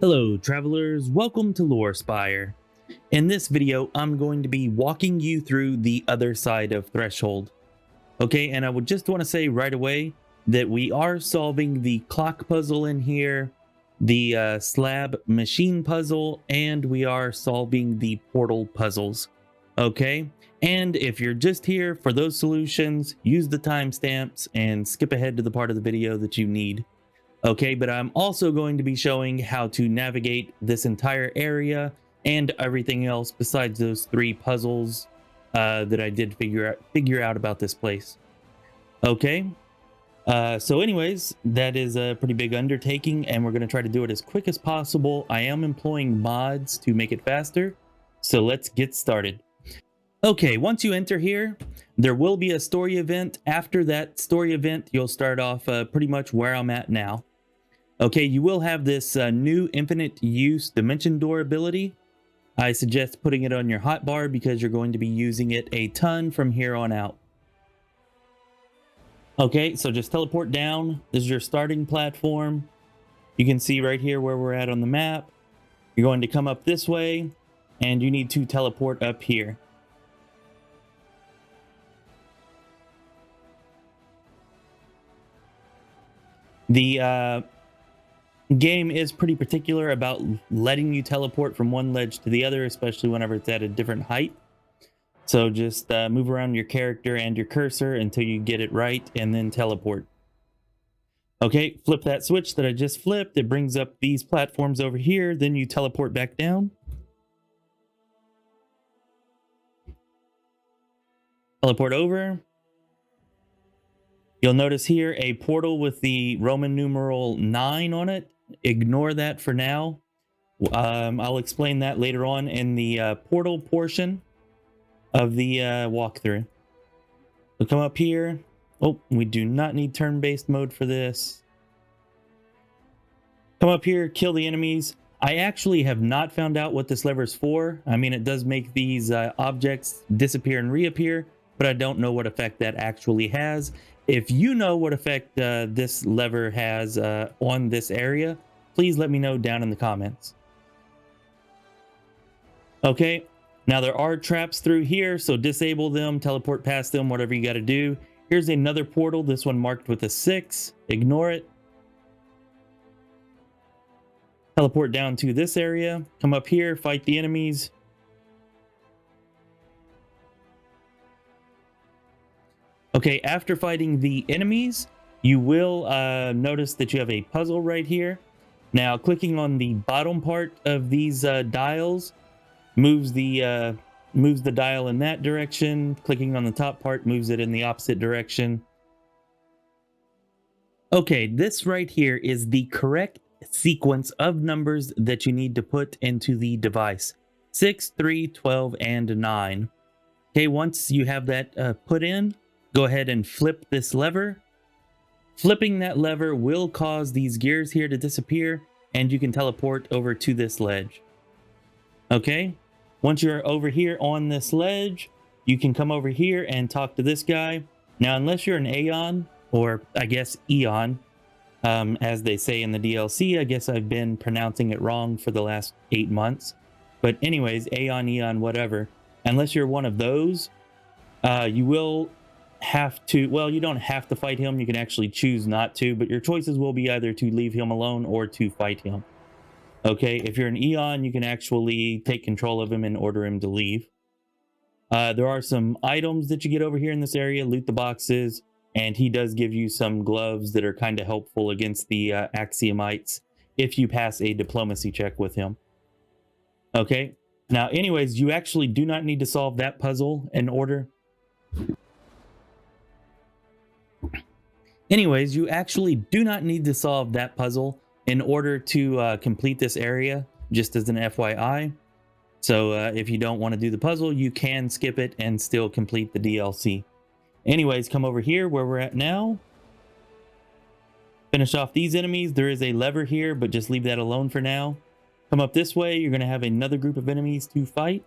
Hello travelers, welcome to Lore Spire. In this video, I'm going to be walking you through the other side of Threshold. Okay, and I would just want to say right away that we are solving the clock puzzle in here, the slab machine puzzle, and we are solving the portal puzzles. Okay, and if you're just here for those solutions, use the timestamps and skip ahead to the part of the video that you need. Okay, but I'm also going to be showing how to navigate this entire area and everything else besides those three puzzles that I did figure out about this place. Okay, so anyways, that is a pretty big undertaking, and we're going to try to do it as quick as possible. I am employing mods to make it faster, so let's get started. Okay, once you enter here, there will be a story event. After that story event, you'll start off pretty much where I'm at now. Okay, you will have this new infinite use dimension door ability. I suggest putting it on your hotbar because you're going to be using it a ton from here on out. Okay, so just teleport down. This is your starting platform. You can see right here where we're at on the map. You're going to come up this way, and you need to teleport up here. The game is pretty particular about letting you teleport from one ledge to the other, especially whenever it's at a different height. So just move around your character and your cursor until you get it right, and then teleport. Okay, flip that switch that I just flipped. It brings up these platforms over here. Then you teleport back down. Teleport over. You'll notice here a portal with the Roman numeral 9 on it. Ignore that for now. I'll explain that later on in the portal portion of the walkthrough. We'll come up here. Oh, we do not need turn-based mode for this. Come up here, kill the enemies. I actually have not found out what this lever is for. I mean, it does make these objects disappear and reappear, but I don't know what effect that actually has. If you know what effect this lever has on this area, please let me know down in the comments. Okay, now there are traps through here, so disable them, teleport past them, whatever you got to do. Here's another portal, this one marked with a 6. Ignore it. Teleport down to this area, come up here, fight the enemies. Okay, after fighting the enemies, you will notice that you have a puzzle right here. Now, clicking on the bottom part of these dials moves the dial in that direction. Clicking on the top part moves it in the opposite direction. Okay, this right here is the correct sequence of numbers that you need to put into the device. 6, 3, 12, and 9. Okay, once you have that put in, go ahead and flip this lever. Flipping that lever will cause these gears here to disappear, and you can teleport over to this ledge. Okay, once you're over here on this ledge, you can come over here and talk to this guy. Now, unless you're an Aeon, or I guess Eon, as they say in the DLC, I guess I've been pronouncing it wrong for the last 8 months. But anyways, Aeon, Eon, whatever. Unless you're one of those, you will have to, well, you don't have to fight him. You can actually choose not to, but your choices will be either to leave him alone or to fight him. Okay, if you're an Eon, you can actually take control of him and order him to leave. There are some items that you get over here in this area, loot the boxes, and he does give you some gloves that are kind of helpful against the Axiomites if you pass a diplomacy check with him. Okay, now anyways, you actually do not need to solve that puzzle in order. Anyways, you actually do not need to solve that puzzle in order to complete this area, just as an FYI. So if you don't want to do the puzzle, you can skip it and still complete the DLC. Anyways, come over here where we're at now. Finish off these enemies. There is a lever here, but just leave that alone for now. Come up this way. You're going to have another group of enemies to fight.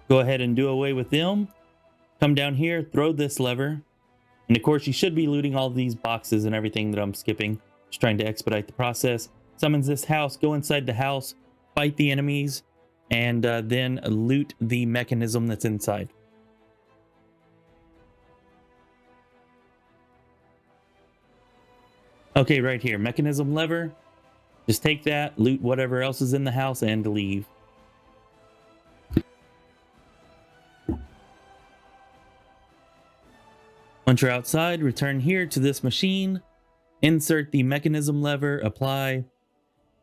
Go ahead and do away with them. Come down here, throw this lever. And of course, you should be looting all these boxes and everything that I'm skipping. Just trying to expedite the process. Summons this house, go inside the house, fight the enemies, and then loot the mechanism that's inside. Okay, right here, mechanism lever. Just take that, loot whatever else is in the house, and leave. Once you're outside, return here to this machine, insert the mechanism lever, apply,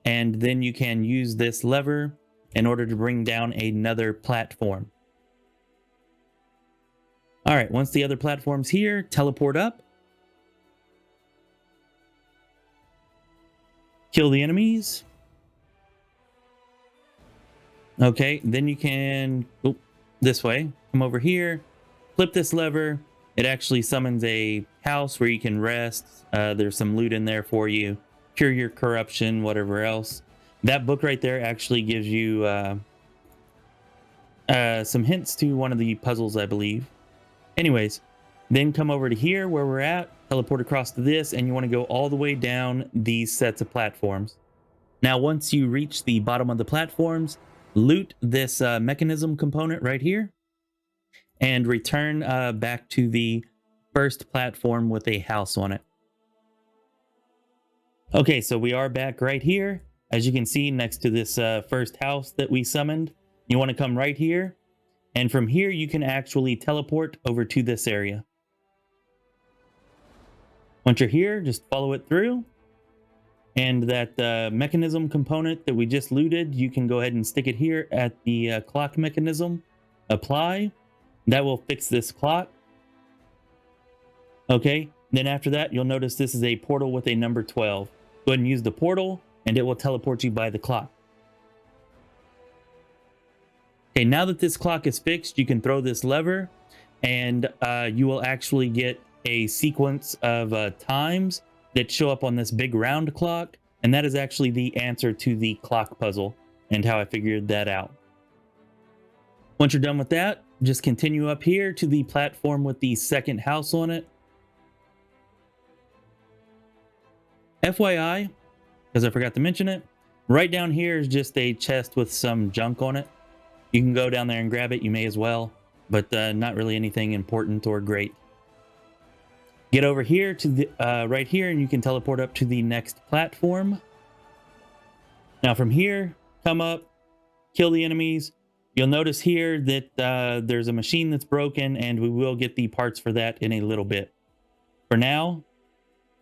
and then you can use this lever in order to bring down another platform. All right, once the other platform's here, teleport up. Kill the enemies. Okay, then you can go this way. Come over here, flip this lever. It actually summons a house where you can rest. There's some loot in there for you. Cure your corruption, whatever else. That book right there actually gives you some hints to one of the puzzles, I believe. Anyways, then come over to here where we're at, teleport across to this, and you want to go all the way down these sets of platforms. Now, once you reach the bottom of the platforms, loot this mechanism component right here, and return back to the first platform with a house on it. Okay, so we are back right here. As you can see, next to this first house that we summoned, you want to come right here. And from here, you can actually teleport over to this area. Once you're here, just follow it through. And that mechanism component that we just looted, you can go ahead and stick it here at the clock mechanism. Apply. That will fix this clock. Okay, then after that, you'll notice this is a portal with a number 12. Go ahead and use the portal, and it will teleport you by the clock. Okay, now that this clock is fixed, you can throw this lever, and you will actually get a sequence of times that show up on this big round clock, and that is actually the answer to the clock puzzle and how I figured that out. Once you're done with that, just continue up here to the platform with the second house on it. FYI, because I forgot to mention it, right down here is just a chest with some junk on it. You can go down there and grab it, you may as well, but not really anything important or great. Get over here to the right here, and you can teleport up to the next platform. Now from here, come up, kill the enemies. You'll notice here that there's a machine that's broken, and we will get the parts for that in a little bit. For now,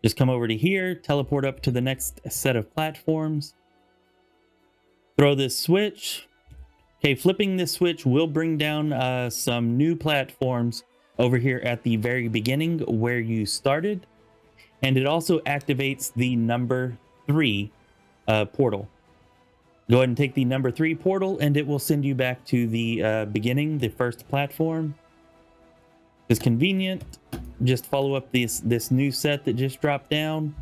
just come over to here, teleport up to the next set of platforms. Throw this switch. Okay, flipping this switch will bring down some new platforms over here at the very beginning where you started. And it also activates the number 3 portal. Go ahead and take the number 3 portal, and it will send you back to the beginning, the first platform. It's convenient. Just follow up this new set that just dropped down,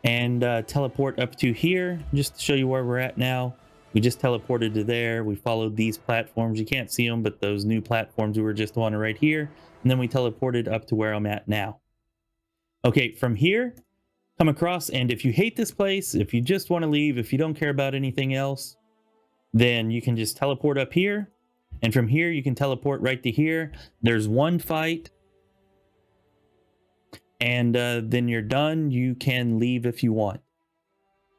and teleport up to here, just to show you where we're at now. We just teleported to there. We followed these platforms. You can't see them, but those new platforms we were just on are right here. And then we teleported up to where I'm at now. Okay, from here, come across, and if you hate this place, if you just want to leave, if you don't care about anything else, then you can just teleport up here. And from here, you can teleport right to here. There's one fight. And then you're done. You can leave if you want.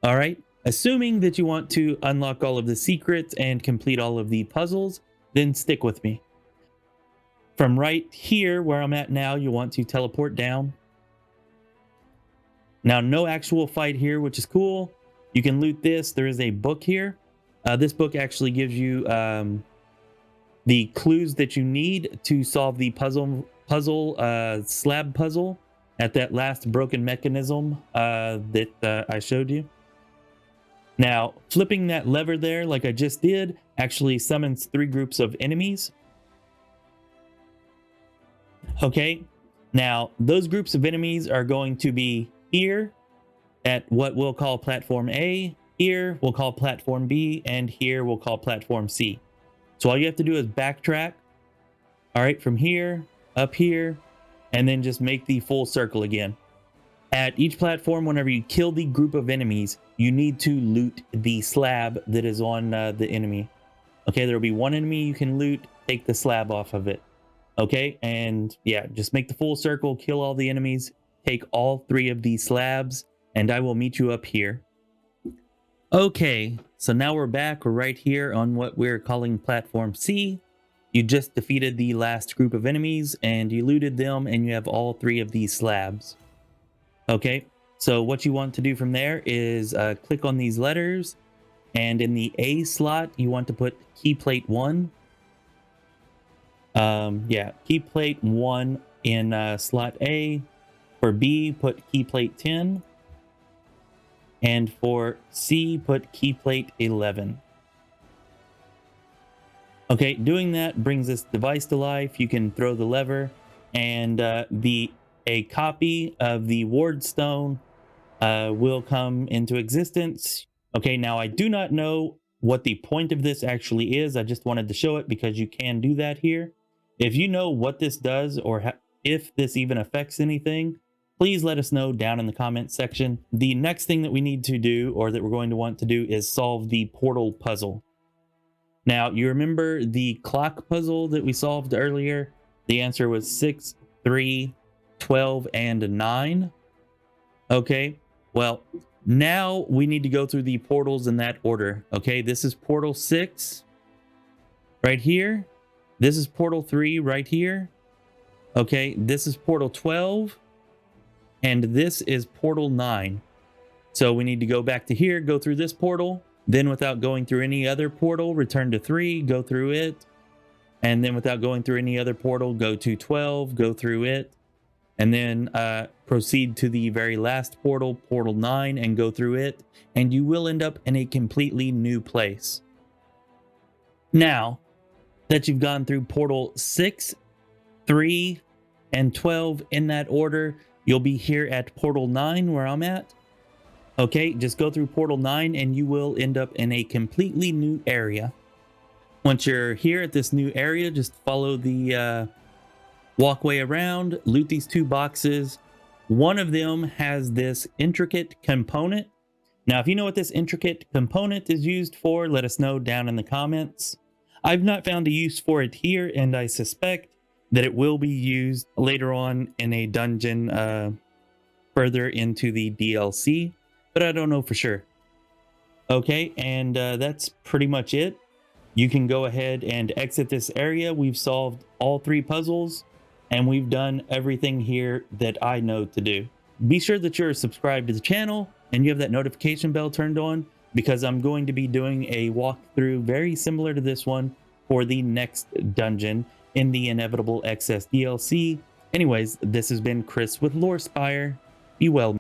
All right. Assuming that you want to unlock all of the secrets and complete all of the puzzles, then stick with me. From right here, where I'm at now, you want to teleport down. Now, no actual fight here, which is cool. You can loot this. There is a book here. This book actually gives you the clues that you need to solve the slab puzzle at that last broken mechanism that I showed you. Now, flipping that lever there, like I just did, actually summons 3 groups of enemies. Okay, now those groups of enemies are going to be here at what we'll call platform A, here we'll call platform B, and here we'll call platform C. So all you have to do is backtrack, all right, from here, up here, and then just make the full circle again. At each platform, whenever you kill the group of enemies, you need to loot the slab that is on the enemy. Okay, there will be one enemy you can loot, take the slab off of it. Okay, and yeah, just make the full circle, kill all the enemies, take all 3 of these slabs, and I will meet you up here. Okay, so now we're back. We're right here on what we're calling Platform C. You just defeated the last group of enemies, and you looted them, and you have all 3 of these slabs. Okay, so what you want to do from there is click on these letters, and in the A slot, you want to put key plate 1. Yeah, key plate 1 in slot A. For B, put key plate 10. And for C, put key plate 11. Okay, doing that brings this device to life. You can throw the lever, and a copy of the ward stone will come into existence. Okay, now I do not know what the point of this actually is. I just wanted to show it because you can do that here. If you know what this does, or if this even affects anything, please let us know down in the comments section. The next thing that we need to do, or that we're going to want to do, is solve the portal puzzle. Now, you remember the clock puzzle that we solved earlier? The answer was 6, 3, 12, and 9. Okay, well, now we need to go through the portals in that order. Okay, this is portal 6 right here. This is portal 3 right here. Okay, this is portal 12. And this is portal 9. So we need to go back to here, go through this portal. Then without going through any other portal, return to 3, go through it. And then without going through any other portal, go to 12, go through it. And then proceed to the very last portal, portal 9, and go through it. And you will end up in a completely new place. Now that you've gone through portal 6, 3, and 12 in that order, you'll be here at portal 9 where I'm at. Okay, just go through portal 9 and you will end up in a completely new area. Once you're here at this new area, just follow the walkway around, loot these 2 boxes. One of them has this intricate component. Now, if you know what this intricate component is used for, let us know down in the comments. I've not found a use for it here, and I suspect that it will be used later on in a dungeon further into the DLC, but I don't know for sure. Okay, and that's pretty much it. You can go ahead and exit this area. We've solved all 3 puzzles, and we've done everything here that I know to do. Be sure that you're subscribed to the channel and you have that notification bell turned on, because I'm going to be doing a walkthrough very similar to this one for the next dungeon in the Inevitable Excess DLC. Anyways, this has been Chris with Lore Spire. Be well.